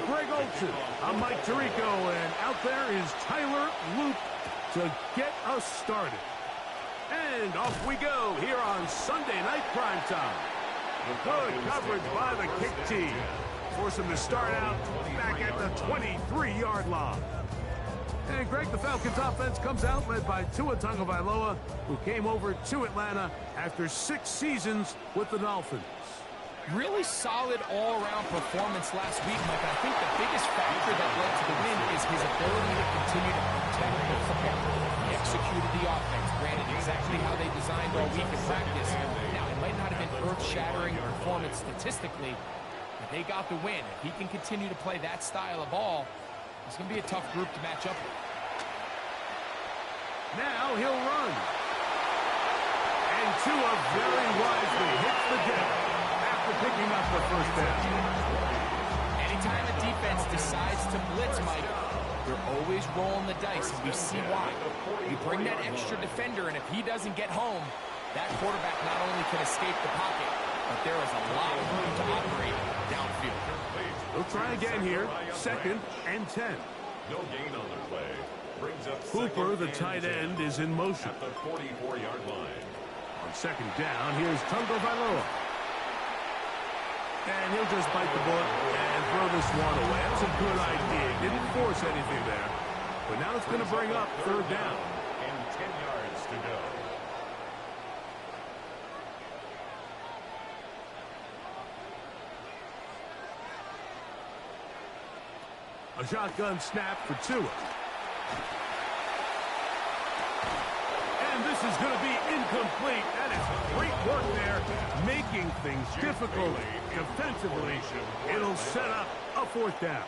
Greg Olsen. I'm Mike Tirico, and out there is Tyler Luke to get us started. And off we go here on Sunday Night Primetime. Good coverage by the kick team. Force them to start out back at the 23-yard line. And Greg, the Falcons offense comes out led by Tua Tagovailoa, who came over to Atlanta after 6 seasons with the Dolphins. Really solid all-around performance last week, Mike. I think the biggest factor that led to the win is his ability to continue to protect the football. He executed the offense, granted exactly how they designed all week in practice. Now, it might not have been earth-shattering performance statistically, but they got the win. If he can continue to play that style of ball, it's going to be a tough group to match up with. Now he'll run. And Tua very wisely hits the deck after picking up the first down. Anytime a defense decides to blitz, Mike, they're always rolling the dice, and we see why. You bring that extra defender, and if he doesn't get home, that quarterback not only can escape the pocket, but there is a lot of room to operate downfield. We'll try again here. 2nd and 10. No gain on the play. Brings up Hooper, the tight end, is in motion. At the 44-yard line. On 2nd down, here's Tagovailoa. And he'll just bite the bullet and throw this one away. That's a good idea. Didn't force anything there. But now it's going to bring up 3rd down. And 10 yards to go. A shotgun snap for Tua. And this is going to be incomplete. That is great work there, making things difficult defensively. It'll set up a 4th down.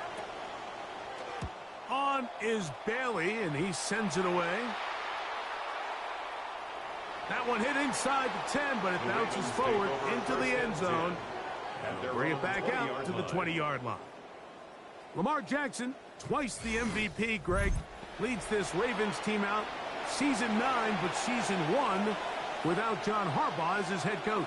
On is Bailey, and he sends it away. That one hit inside the 10, but it bounces forward into the end zone. And bring it back out to the 20-yard line. Lamar Jackson, twice the MVP, Greg, leads this Ravens team out season 9, but season 1 without John Harbaugh as his head coach.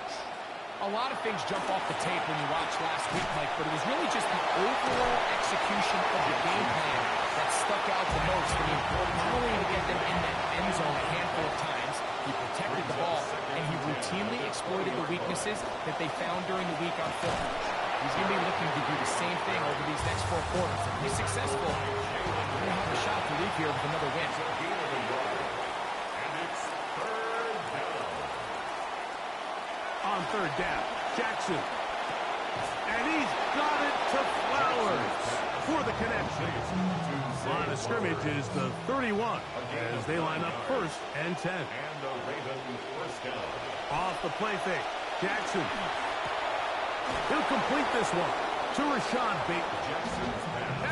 A lot of things jump off the tape when you watch last week, Mike, but it was really just the overall execution of the game plan that stuck out the most. I mean, not only did he get them in that end zone a handful of times, he protected the ball, and he routinely exploited the weaknesses that they found during the week on film. He's going to be looking to do the same thing over these next 4 quarters. If he's successful, he's going to have a shot to leave here with another win. And it's 3rd down. On 3rd down, Jackson. And he's got it to Flowers for the connection. Line of scrimmage is the 31 as they line up 1st and 10. And the Ravens 1st down. Off the play fake, Jackson. He'll complete this one to Rashad Bateman.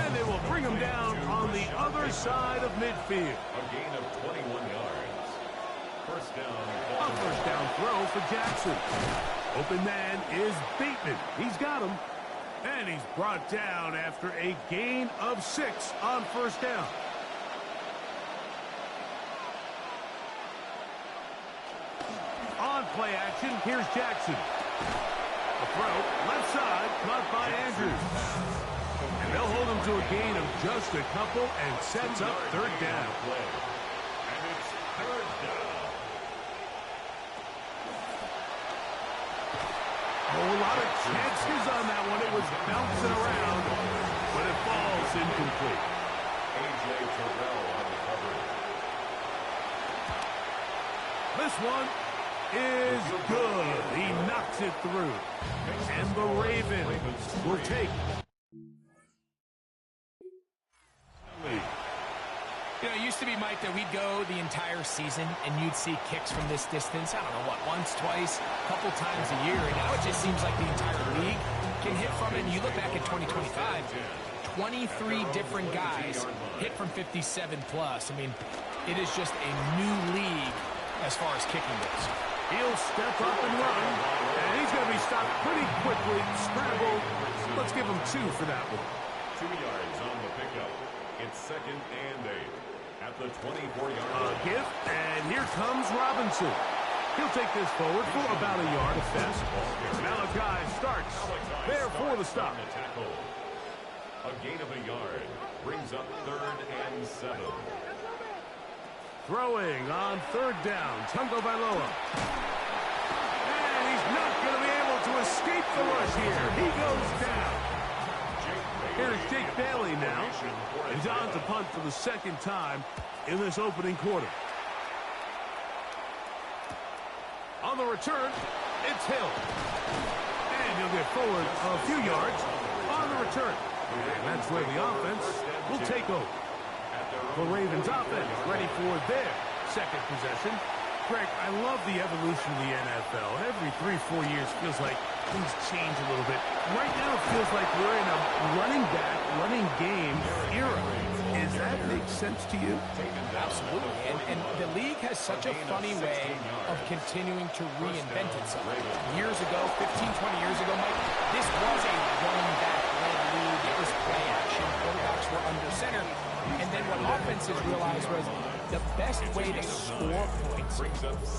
And they will bring him down on the other side of midfield. A gain of 21 yards. 1st down. A 1st down throw for Jackson. Open man is Bateman. He's got him. And he's brought down after a gain of 6 on 1st down. On play action, here's Jackson. A throw, left side, caught by Andrews. And they'll hold him to a gain of just a couple and sets up 3rd down. And it's 3rd down. A lot of chances on that one. It was bouncing around, but it falls incomplete. A.J. Terrell on the cover. This one is good. He knocks it through. And the Ravens will take. You know, it used to be, Mike, that we'd go the entire season and you'd see kicks from this distance, I don't know what, once, twice, a couple times a year. And now it just seems like the entire league can hit from it. And you look back at 2025, 23 different guys hit from 57 plus. I mean, it is just a new league as far as kicking goes. He'll step up and run, and he's going to be stopped pretty quickly. Scramble. Let's give him 2 for that one. 2 yards on the pickup. It's 2nd and 8 at the 24-yard line. Gift, and here comes Robinson. He'll take this forward for about a yard of fast. Malachi starts there for the stop. A A gain of a yard. Brings up 3rd and 7. Throwing on 3rd down, Tagovailoa. And he's not going to be able to escape the rush here. He goes down. Here's Jake Bailey now. He's on to punt for the 2nd time in this opening quarter. On the return, it's Hill. And he'll get forward a few yards on the return. And that's where the offense will take over. The Ravens offense ready for their 2nd possession. Greg, I love the evolution of the NFL. Every 3-4 years feels like things change a little bit. Right now it feels like we're in a running back, running game era. Does that make sense to you? Absolutely. And the league has such a funny way of continuing to reinvent itself. Years ago, 15, 20 years ago, Mike, this was a running back-led league. It was play action. Quarterbacks were under center. And then what offenses realized was the best way to score points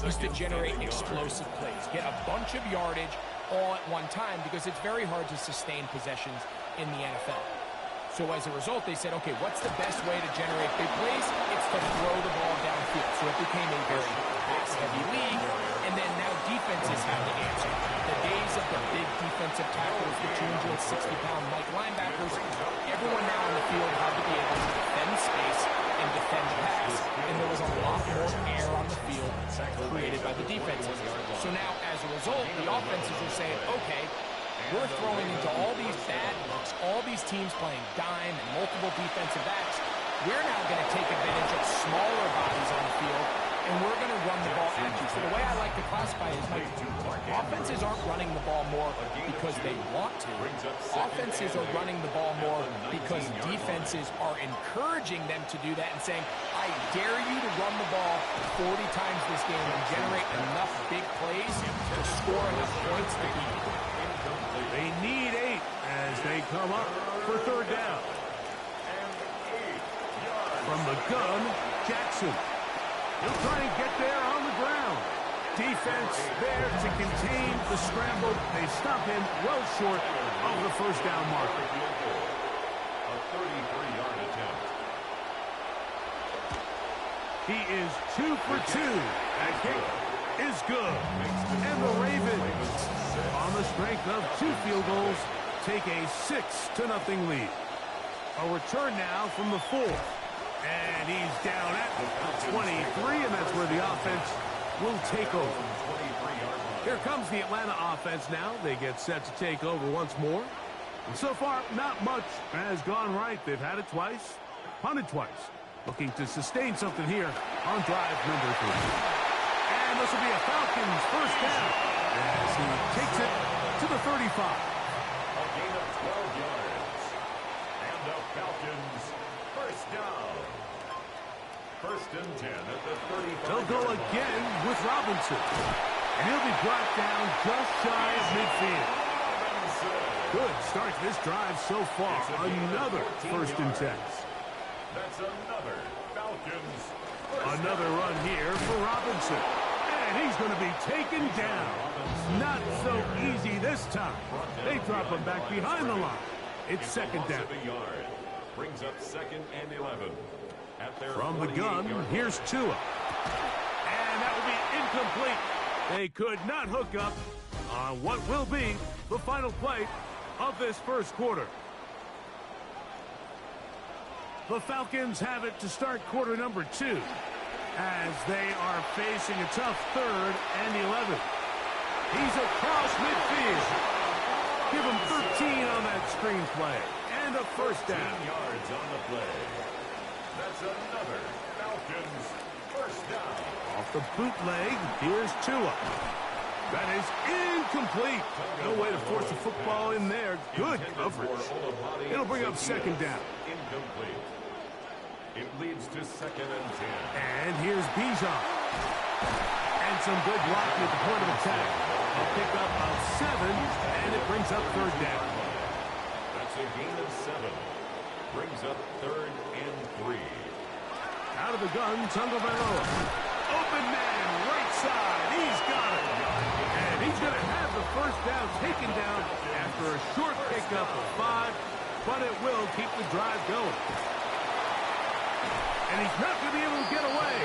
is to generate explosive plays. Get a bunch of yardage all at one time because it's very hard to sustain possessions in the NFL. So as a result, they said, okay, what's the best way to generate big plays? It's to throw the ball downfield. So it became a very pass-heavy league, and then now defenses have to answer. The days of the big defensive tackles, the 260-pound Mike linebackers, everyone now on the field had to be able to defend space and defend the pass, and there was a lot more air on the field created by the defenses. So now, as a result, the offenses are saying, okay, we're throwing into all these bad looks, all these teams playing dime and multiple defensive backs. We're now going to take advantage of smaller bodies on the field, and we're going to run the ball at you. So the way I like to classify it is, like, offenses aren't running the ball more because they want to. Offenses are running the ball more because defenses are encouraging them to do that and saying, I dare you to run the ball 40 times this game and generate enough big plays to score enough points to beat you. They need 8 as they come up for 3rd down. From the gun, Jackson. He'll try and get there on the ground. Defense there to contain the scramble. They stop him well short of the 1st down marker. A 33-yard attempt. He is 2 for 2. That kick is good. And the Ravens, on the strength of 2 field goals, take a 6-0 lead. A return now from the 4th. And he's down at 23, and that's where the offense will take over. Here comes the Atlanta offense now. They get set to take over once more. And so far, not much has gone right. They've had it twice, punted twice. Looking to sustain something here on drive number 3. And this will be a Falcons 1st down as he takes it to the 35. A gain of 12 yards. And the Falcons 1st down. 1st and 10 at the 35. They'll go again with Robinson. And he'll be brought down just shy of midfield. Good start to this drive so far. Another 1st and 10. That's another Falcons. Another run here for Robinson. And he's going to be taken down. Not so easy this time. They drop him back behind the line. It's 2nd down. Brings up 2nd and 11. From the gun, here's Tua. And that will be incomplete. They could not hook up on what will be the final play of this 1st quarter. The Falcons have it to start quarter number 2 as they are facing a tough 3rd and 11. He's across midfield. Give him 13 on that screenplay. And a 1st down. Yards on the play. That's another Falcons 1st down. Off the bootleg, here's Tua. That is incomplete. No way to force the football in there. Good coverage. It'll bring up 2nd down. Incomplete. It leads to 2nd and 10. And here's Bijan. And some good blocking at the point of attack. A pickup of 7, and it brings up 3rd down. That's a gain of 7. Brings up 3rd and 3. Out of the gun, Tagovailoa. Open man, right side. He's got it. And he's going to have the 1st down taken down after a short pickup of 5. but it will keep the drive going. And he's not going to be able to get away.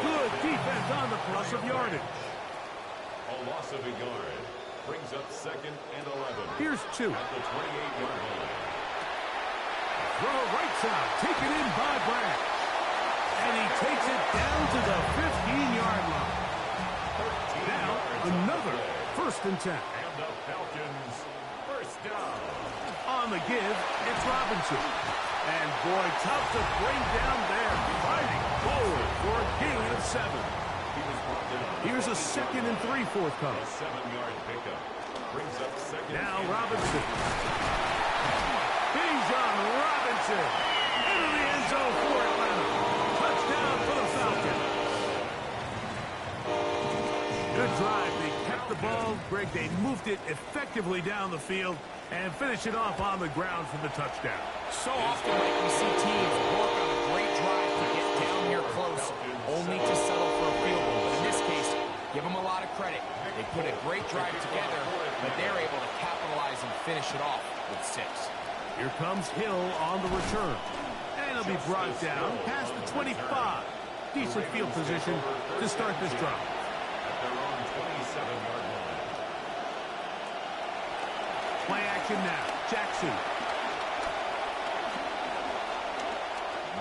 Good defense on the plus of yardage. A loss of a yard brings up 2nd and 11. Here's 2. At the 28-yard line. Throw right side, taken in by Branch. And he takes it down to the 15-yard line. Now, another 1st and 10. And the Falcons, first down. On the give, it's Robinson. And boy, tough to bring down there. Fighting forward for a gain of 7. He was brought down. Here's a 2nd and 3 forthcoming. A 7-yard pickup brings up 2nd. Now Robinson. Bijan Robinson into the end zone for Atlanta. Touchdown for the Falcons. Good drive. They kept the ball. Greg, they moved it effectively down the field and finish it off on the ground for the touchdown. So often, Mike, we see teams work on a great drive to get down here close, only to settle for a field goal. But in this case, give them a lot of credit. They put a great drive together, but they're able to capitalize and finish it off with 6. Here comes Hill on the return. And he'll be brought down past the 25. Decent field position to start this drive. At their own 27-yard line. Play action now. Jackson.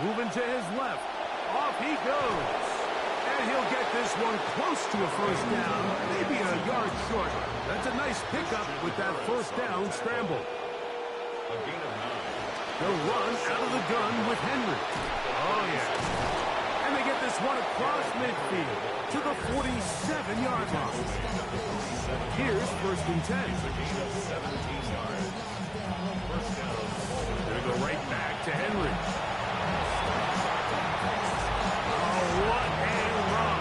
Moving to his left. Off he goes. And he'll get this one close to a 1st down. Maybe a yard short. That's a nice pickup with that 1st down scramble. A gain of 9. They'll run out of the gun with Henry. Oh, yeah. And they get this one across midfield to the 47-yard line. Here's 1st and 10. A gain of 17 yards. First down. Gonna go right back to Henry. Oh, what a run.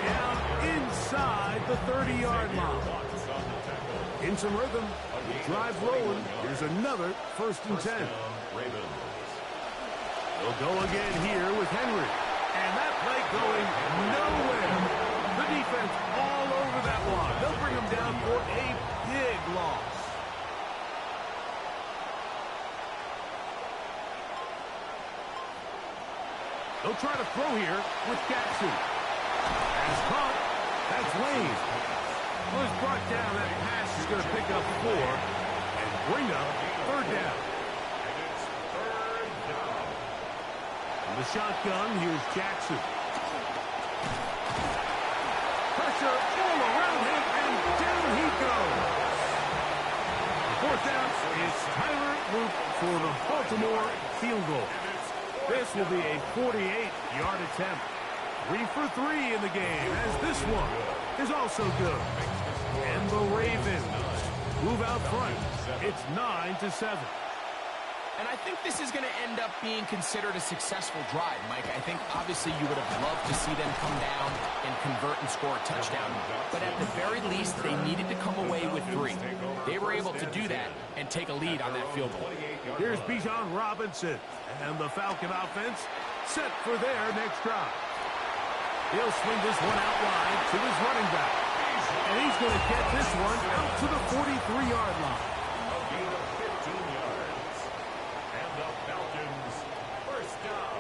Down inside the 30-yard line. Watts on the tackle. In some rhythm. Drive rolling. Here's another 1st and 10. Ravens. They'll go again here with Henry. And that play going nowhere. The defense all over that one. They'll bring him down for a big loss. They'll try to throw here with Jackson. As caught. That's Lane. Well, he's brought down. That pass is going to pick up 4 and bring up 3rd down. And it's 3rd down. From the shotgun, here's Jackson. Pressure all around him, and down he goes. 4th down, it's Tyler Luke for the Baltimore field goal. This will be a 48-yard attempt. 3 for 3 in the game, as this one is also good. And the Ravens move out front. It's 9-7. And I think this is going to end up being considered a successful drive, Mike. I think obviously you would have loved to see them come down and convert and score a touchdown. But at the very least, they needed to come away with 3. They were able to do that and take a lead on that field goal. Here's Bijan Robinson. And the Falcon offense set for their next drive. He'll swing this one out wide to his running back. And he's going to get this one out to the 43-yard line. A gain of 15 yards. And the Falcons, first down.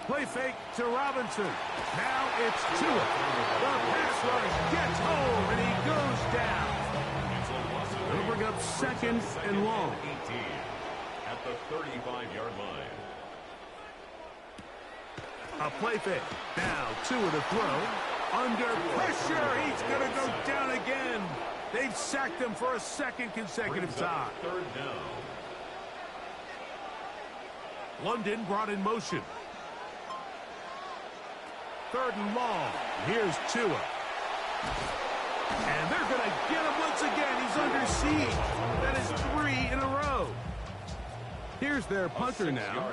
Play fake to Robinson. Now it's Tua. The pass rush gets home, and he goes down. It's a loss of They'll bring up 2nd and long. 18 at the 35-yard line. A play fake. Now Tua to throw. Under pressure, he's going to go down again. They've sacked him for a 2nd consecutive time. 3rd down. London brought in motion. 3rd and long. Here's Tua. And they're going to get him once again. He's under siege. That is 3 in a row. Here's their punter now,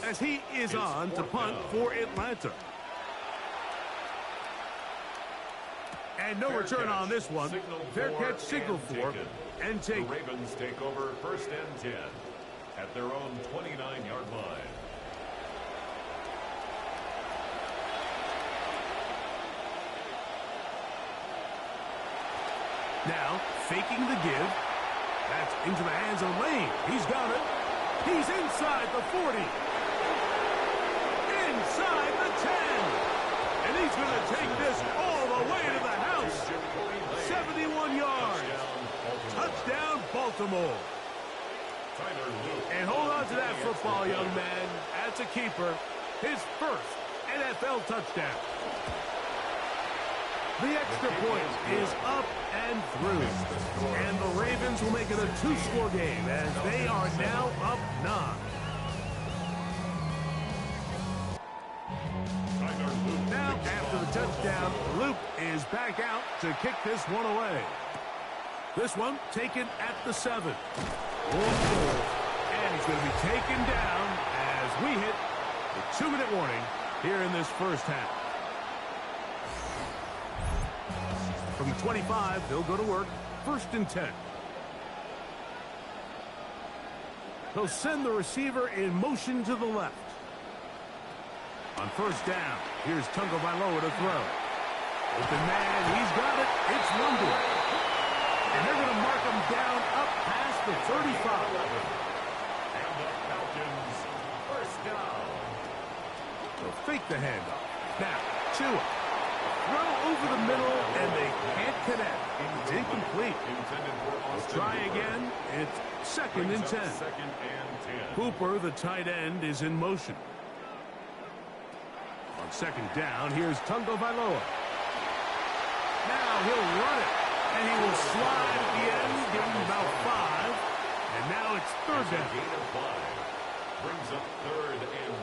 as he is on to punt for Atlanta. And no return on this one. Fair catch signal for and take. The Ravens take over 1st and 10 at their own 29-yard line. Now, faking the give. That's into the hands of Lane. He's got it. He's inside the 40. Inside the 10. And he's going to take this all the way to the house. 71 yards. Touchdown, Baltimore. And hold on to that football, young man. That's a keeper. His first NFL touchdown. The extra point is up and through. And the Ravens will make it a two-score game as they are now up 9. Now, after the touchdown, Luke is back out to kick this one away. This one taken at the 7. And he's going to be taken down as we hit the 2-minute warning here in this first half. From the 25, they'll go to work. 1st and 10. They'll send the receiver in motion to the left. On 1st down, here's Tungo Vailoa to throw. Open man, he's got it. It's London. And they're going to mark him down up past the 35. And the Falcons, 1st down. They'll fake the handoff. Now, Tua. Throw over the middle, and they can't connect. It's incomplete. We'll try again. It's 2nd and 10. Cooper, the tight end, is in motion. On 2nd down, here's Tungo Vailoa. Now he'll run it, and he will slide at the end, give him about 5. And now it's 3rd down. Brings up 3rd and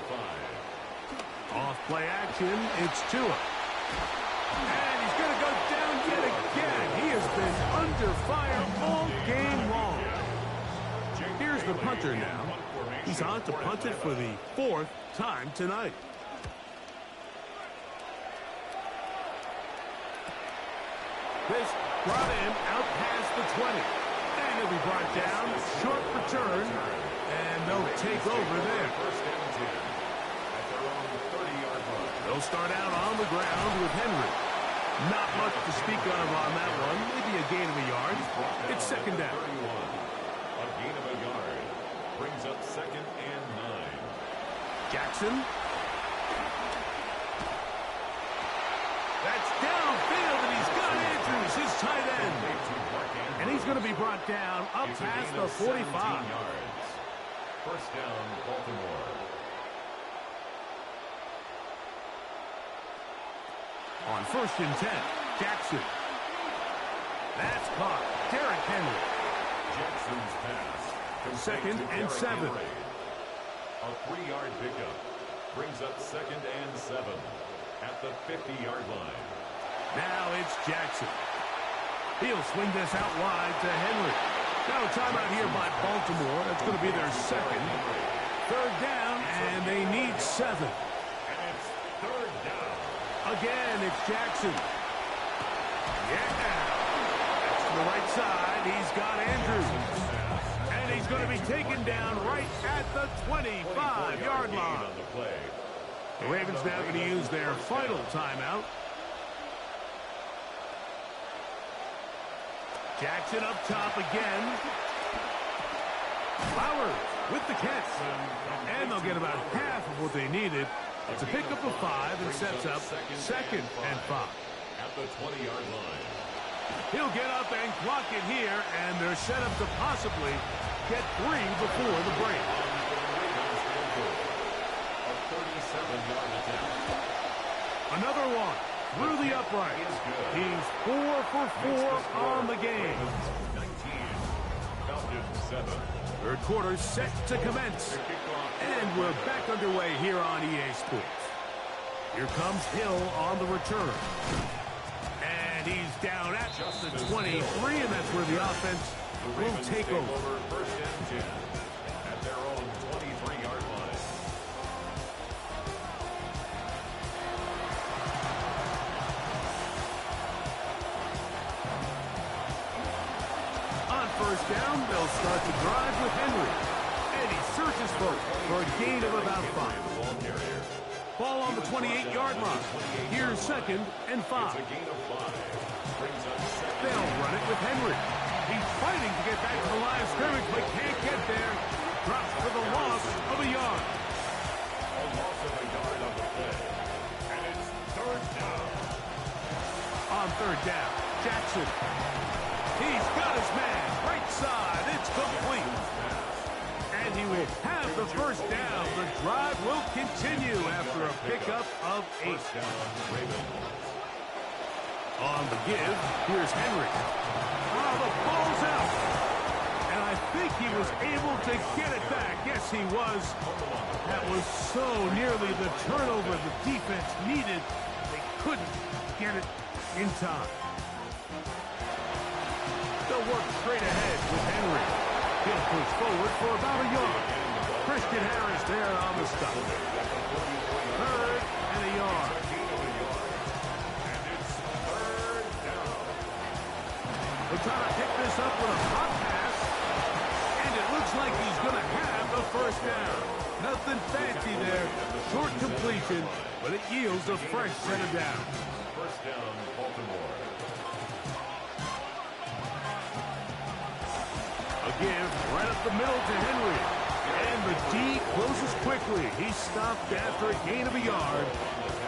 5. Off play action, it's Tua. And he's going to go down yet again. He has been under fire all game long. Here's the punter now. He's on to punt it for the 4th time tonight. This brought in out past the 20. And he'll be brought down. Short return. And they'll take over there. They'll start out on the ground with Henry. Not much to speak of on that one. Maybe a gain of a yard. It's 2nd down. A gain of a yard. Brings up 2nd and 9. Jackson. That's downfield, and he's got Andrews, his tight end. And he's going to be brought down up past the 45. 1st down, Baltimore. On 1st and 10, Jackson. That's caught. Derrick Henry. Jackson's pass. 2nd and 7. A 3-yard pickup. Brings up 2nd and 7 at the 50-yard line. Now it's Jackson. He'll swing this out wide to Henry. Now a timeout here by Baltimore. That's going to be their 2nd. 3rd down, and they need 7. And it's 3rd down. Again, it's Jackson. Yeah. That's to the right side. He's got Andrews. And he's going to be taken down right at the 25-yard line. The Ravens now going to use their final timeout. Jackson up top again. Flowers with the catch. And they'll get about half of what they needed. It's a pickup of 5 and sets up 2nd and 5. At the 20-yard line. He'll get up and clock it here, and they're set up to possibly get 3 before the break. A 37-yard attempt. Another one through the upright. He's 4 for 4 on the game. 19. Falcons 7. 3rd quarter set to commence. And we're back underway here on EA Sports. Here comes Hill on the return. And he's down at the 23, and that's where the offense will take over. 1st and 10 at their own 23-yard line. On 1st down, they'll start the drive with Henry. And he searches for a gain of about 5. Ball on the 28-yard line. Here's 2nd and 5. They'll run it with Henry. He's fighting to get back to the line of scrimmage, but can't get there. Drops for the loss of a yard. A loss of a yard on the play. And it's third down. On third down, Jackson. He's got his man. Right side. It's complete. And he will have the first down. The drive will continue after a pickup of 8. On the give, here's Henry. Oh, the ball's out. And I think he was able to get it back. Yes, he was. That was so nearly the turnover the defense needed. They couldn't get it in time. They'll work straight ahead with Henry. He'll push forward for about a yard. Christian Harris there on the stop. Third and a yard. And it's third down. They're trying to pick this up with a hot pass. And it looks like he's going to have the first down. Nothing fancy there. Short completion, but it yields a fresh set of downs. First down, Baltimore. A give right up the middle to Henry. And the D closes quickly. He stopped after a gain of a yard.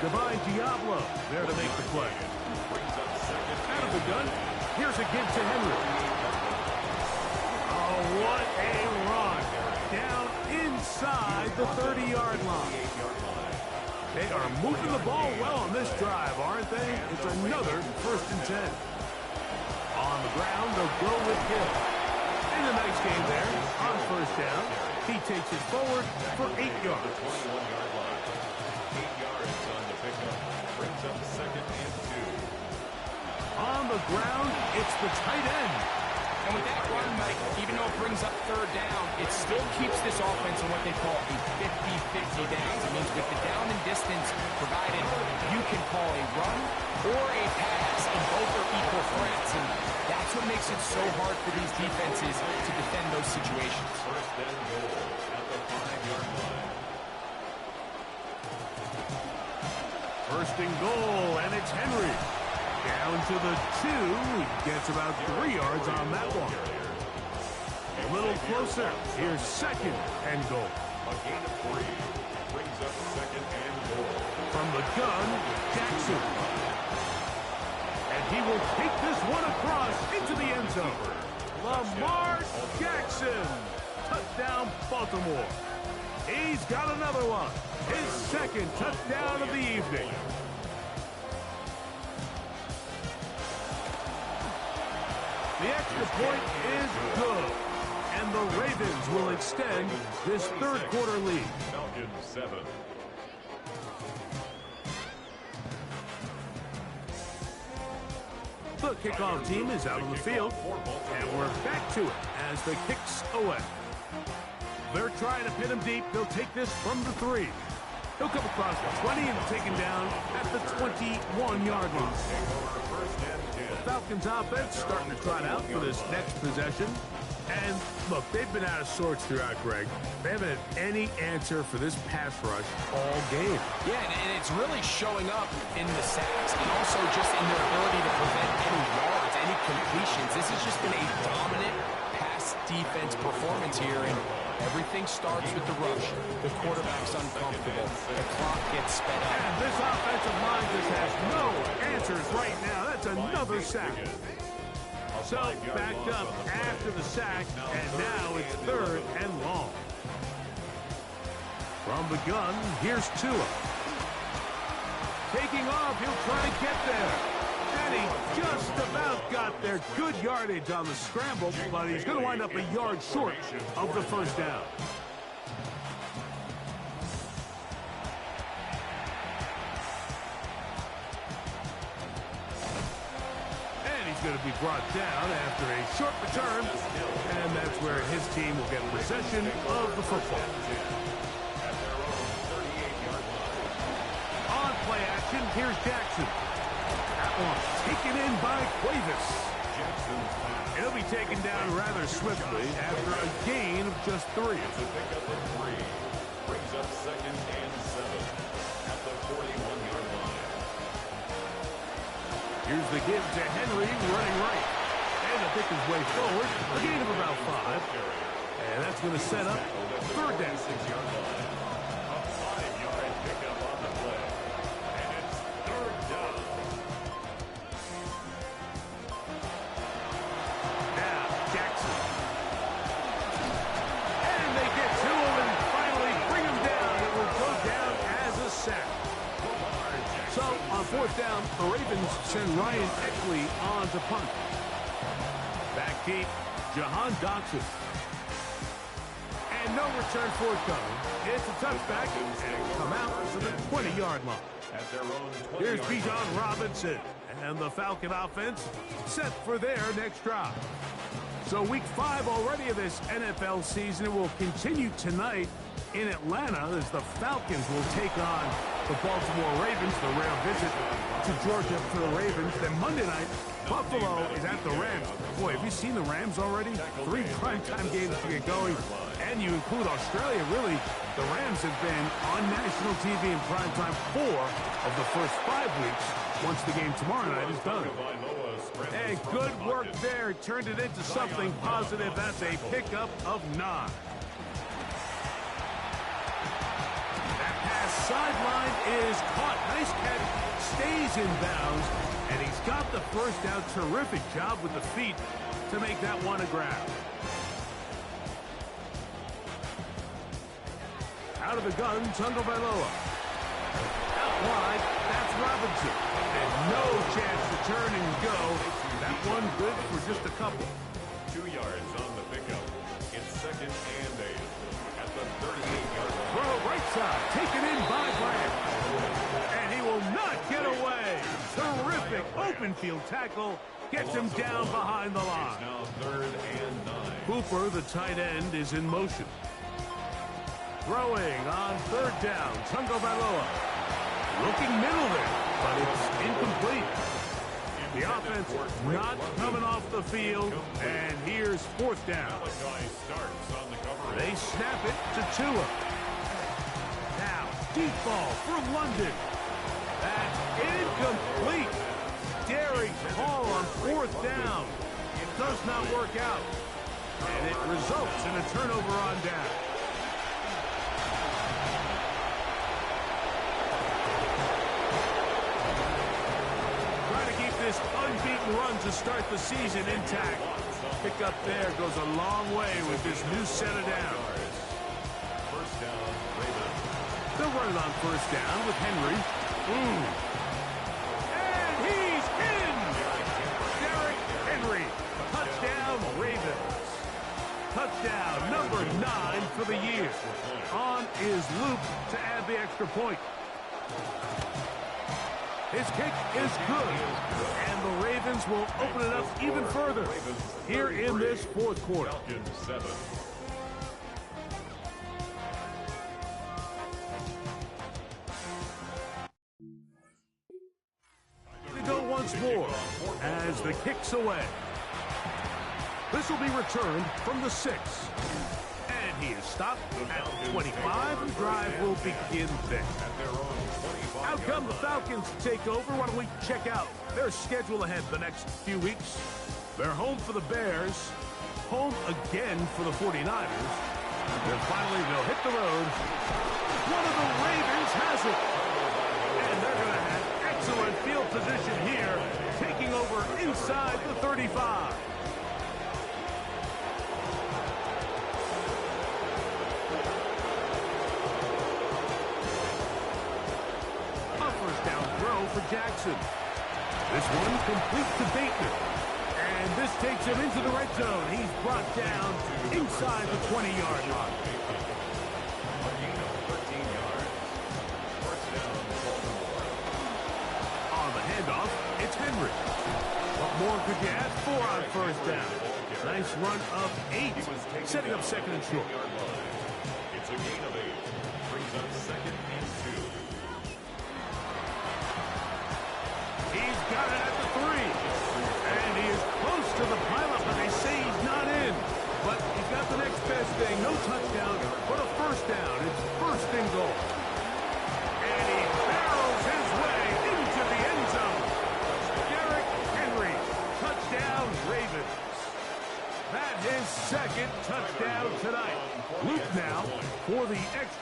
Divine Diablo there to make the play. Out of the gun, here's a give to Henry. Oh, what a run. Down inside the 30-yard line. They are moving the ball well on this drive, aren't they? It's another 1st and 10. On the ground, they'll go with Gill. And a nice game there on first down. He takes it forward for 8 yards. 21-yard line. 8 yards on the pickup. Brings up second and 2. On the ground, it's the tight end. And with that run, Mike, even though it brings up third down, it still keeps this offense in what they call a 50-50 downs. It means with the down and distance provided, you can call a run or a pass, and both are equal threats. And that's what makes it so hard for these defenses to defend those situations. First and goal at the 5-yard line. First and goal, and it's Henry. Down to the 2. He gets about 3 yards on that one. A little closer. Here's second and goal. A gain of 3. Brings up second and goal. From the gun, Jackson. And he will take this one across into the end zone. Lamar Jackson. Touchdown, Baltimore. He's got another one. His second touchdown of the evening. The extra point is good. And the Ravens will extend this third quarter lead. Falcons 7. The kickoff team is out on the field, and we're back to it as the kicks away. They're trying to pin him deep. They'll take this from the 3. He'll come across the 20 and taken down at the 21-yard line. The Falcons offense starting to trot out for this next possession. And look, they've been out of sorts throughout, Greg. They haven't had any answer for this pass rush all game. Yeah, and it's really showing up in the sacks and also just in their ability to prevent any yards, any completions. This has just been a dominant pass defense performance here, and everything starts with the rush. The quarterback's uncomfortable. The clock gets sped up. And this offensive line just has no answers right now. That's another sack. So, backed up after the sack, and now it's third and long. From the gun, here's Tua. Taking off, he'll try to get there. And he just about got there. Good yardage on the scramble, but he's going to wind up a yard short of the first down. Going to be brought down after a short return, and that's where his team will get possession of the football. On play action, here's Jackson. That one taken in by Cuevas. He'll be taken down rather swiftly after a gain of just 3. Brings up second and 7 at the 41-yard line. Here's the give to Henry, running right. And a to pick his way forward. A gain of about 5. And that's going to set up third down. 6-yard line. A 5-yard pickup on the play. And it's third down. Now, Jackson. And they get to him and finally bring him down. It will go down as a sack. So, on fourth down, the Ravens send Ryan Eckley on to punt. Back deep, Jahan Dotson. And no return forthcoming. It's a touchback and come out to the 20-yard line. At their own 20-yard Here's Bijan Robinson and the Falcon offense set for their next drive. So week 5 already of this NFL season will continue tonight in Atlanta as the Falcons will take on the Baltimore Ravens. The rare visit to Georgia for the Ravens. Then Monday night, Buffalo is at the Rams. Boy, have you seen the Rams already? 3 primetime games to get going. And you include Australia, really, the Rams have been on national TV in primetime 4 of the first 5 weeks once the game tomorrow night is done. And good work there. Turned it into something positive. That's a pickup of 9. That pass sideline is caught. Nice catch. Stays in bounds. And he's got the first down. Terrific job with the feet to make that one a grab. Out of the gun, Tagovailoa. Out wide, that's Robinson. And no chance to turn and go. That one good for just a couple. 2 yards on the pickup. It's 2nd and 8 at the 38-yard line. Throw right side, taken in by Grant. And he will not get away. Terrific open field tackle. Gets him down behind the line. It's now 3rd and 9. Hooper, the tight end, is in motion. Throwing on 3rd down, Tagovailoa. Looking middle there, but it's incomplete. The offense not coming off the field, and here's 4th down. They snap it to Tua. Now, deep ball for London. That's incomplete. Daring call on 4th down. It does not work out, and it results in a turnover on down. This unbeaten run to start the season intact. Pick up there goes a long way with this new set of downs. First down, Ravens. They'll run it on 1st down with Henry. And he's in! Derrick Henry. Touchdown, Ravens. Touchdown number 9 for the year. On is Luke to add the extra point. His kick is good, and the Ravens will open it up even further here in this 4th quarter. Falcons 7. They go once more as the kick's away. This will be returned from the 6. And he is stopped at 25. The drive will begin there. Out come the Falcons to take over. Why don't we check out their schedule ahead the next few weeks? They're home for the Bears, home again for the 49ers. Then finally they'll hit the road. One of the Ravens has it. And they're going to have excellent field position here, taking over inside the 35. Jackson. This one complete to Bateman. And this takes him into the red zone. He's brought down inside the 20-yard line. On the handoff, it's Henry. What more could you ask for on 1st down? Nice run of 8, setting up 2nd and short. It's a gain of 8. Brings up 2nd and 2. He's got it at the 3. And he is close to the pileup, but they say he's not in. But he's got the next best thing. No touchdown, but a 1st down. It's 1st and goal. And he barrels his way into the end zone. Derrick Henry. Touchdown, Ravens.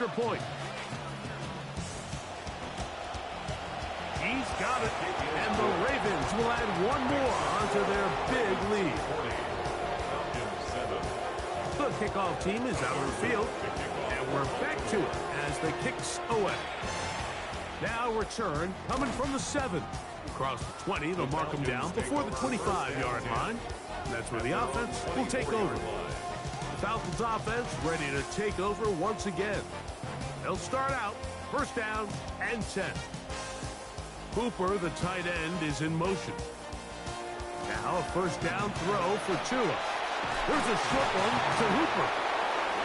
extra point. He's got it. And the Ravens will add one more onto their big lead. The kickoff team is out on the field. And we're back to it as the kicks away. Now return coming from the 7. Across the 20, they'll mark them down before the 25-yard line. And that's where the offense will take over. The Falcons offense ready to take over once again. They'll start out first down and 10. Hooper, the tight end, is in motion. Now a first down throw for Tua. There's a short one to Hooper.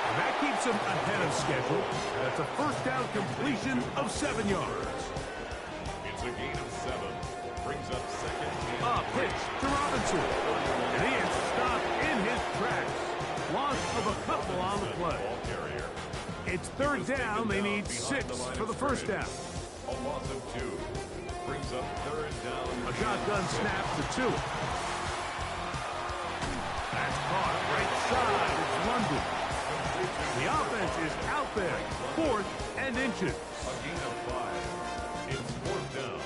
And that keeps him ahead of schedule. That's a first down completion of 7 yards. It's a gain of 7. Brings up second. A pitch to Robinson. And he is stopped in his tracks. Loss of a couple on the play. It's third down. They need 6 for the first down. A loss of 2. Brings up third down. A shotgun snap to Tua. That's caught right side. It's London. The offense is out there. 4th and inches. A gain of 5. It's 4th down.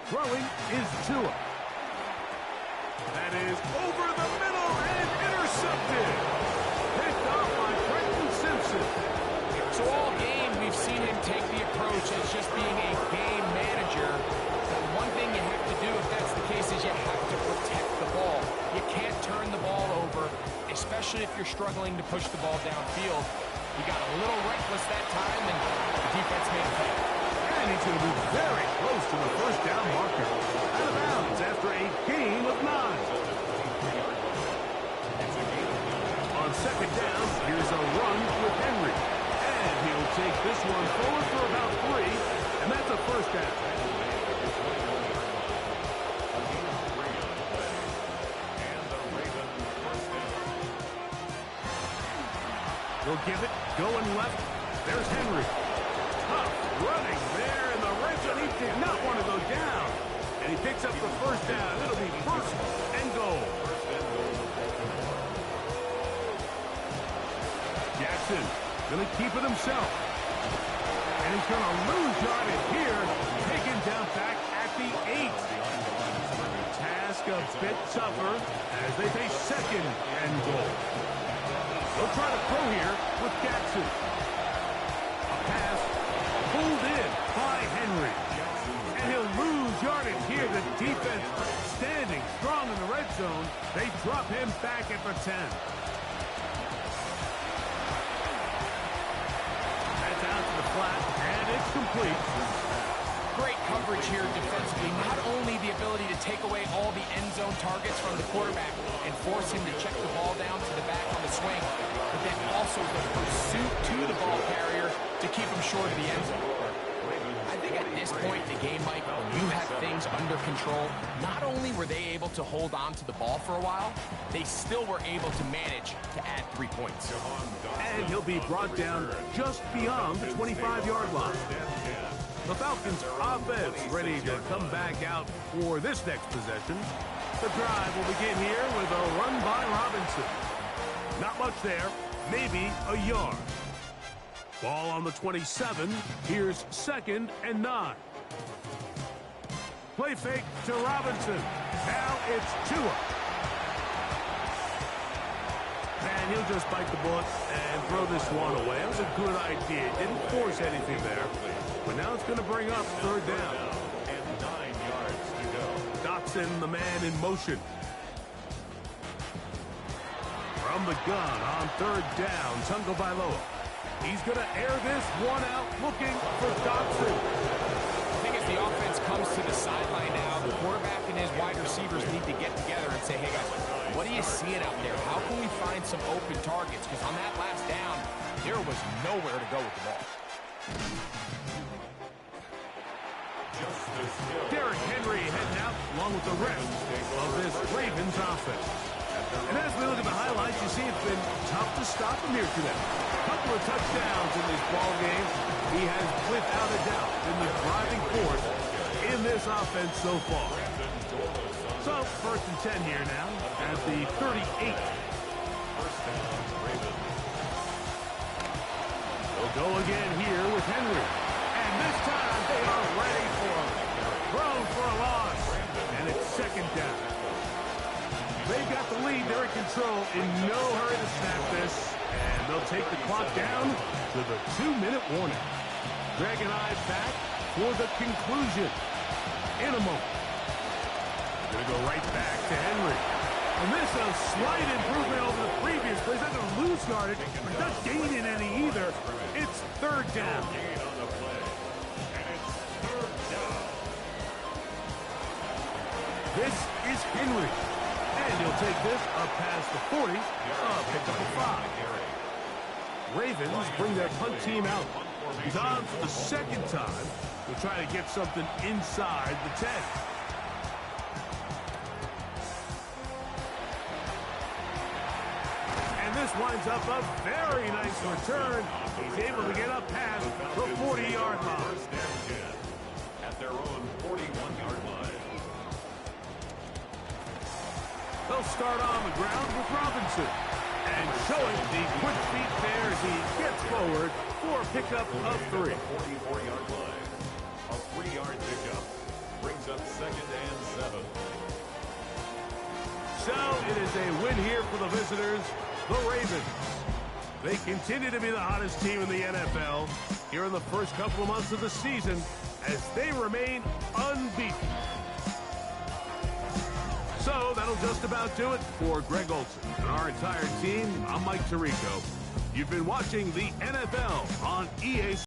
Throwing is Tua. That is over the middle and intercepted. Picked off by Trenton Simpson. So all game, we've seen him take the approach as just being a game manager. But one thing you have to do if that's the case is you have to protect the ball. You can't turn the ball over, especially if you're struggling to push the ball downfield. He got a little reckless that time, and the defense made a play. And he's going to be very close to the first down marker. Out of bounds after a gain of 9. On second down, here's a run with Henry. And he'll take this one forward for about 3, and that's a first down. He'll give it, going left. There's Henry. Tough running there in the red zone. He did not want to go down. And he picks up the first down. It'll be first and goal. Jackson going to keep it himself. And he's going to lose yardage here. Taken down back at the 8. Task a bit tougher as they face second and goal. They'll try to throw here with Jackson. A pass pulled in by Henry. And he'll lose yardage here. The defense standing strong in the red zone. They drop him back at the 10. That's out to the flat, and it's complete. Great coverage here defensively. Not only the ability to take away all the end zone targets from the quarterback and force him to check the ball down to the back on the swing, but then also the pursuit to the ball carrier to keep him short of the end zone. I think at this point in the game, Mike, when you have things under control, not only were they able to hold on to the ball for a while, they still were able to manage to add 3 points. And he'll be brought down just beyond the 25-yard line. The Falcons offense ready to come back out for this next possession. The drive will begin here with a run by Robinson. Not much there, maybe a yard. Ball on the 27. Here's second and 9. Play fake to Robinson. Now it's Tua. And he'll just bite the bullet and throw this one away. It was a good idea. Didn't force anything there. But now it's going to bring up third down. And 9 yards to go. Dotson, the man in motion. From the gun on third down, Tagovailoa. He's going to air this one out, looking for Dotson. I think as the offense comes to the sideline now, the quarterback and his wide receivers need to get together and say, hey guys, what are you seeing out there? How can we find some open targets? Because on that last down, there was nowhere to go with the ball. Derrick Henry heading out along with the rest of this Ravens offense. And as we look at the highlights, you see it's been tough to stop him here today. A couple of touchdowns in this ball game. He has, without a doubt, been the driving force in this offense so far. So, first and 10 here now at the 38. Go again here with Henry. And this time they are ready for him. Thrown for a loss. And it's second down. They've got the lead. They're in control. In no hurry to snap this. And they'll take the clock down to the 2-minute warning. Greg and I back for the conclusion in a moment. Going to go right back to Henry. And this is a slight improvement over the previous play. He's not going to lose yardage, but he's not gaining any either. It's third down. This is Henry. And he'll take this up past the 40. Picked up a 5. Ravens bring their punt team out. He's on for the second time. They'll try to get something inside the 10. And this winds up a very nice return. He's able to get up past the 40-yard line. At their own 41-yard line. They'll start on the ground with Robinson. And showing the quick feet there as he gets forward for a pickup of 3. 44-yard line. A 3-yard pickup. Brings up second and 7. So it is a win here for the visitors, the Ravens. They continue to be the hottest team in the NFL here in the first couple of months of the season as they remain unbeaten. So that'll just about do it for Greg Olsen and our entire team. I'm Mike Tirico. You've been watching the NFL on EA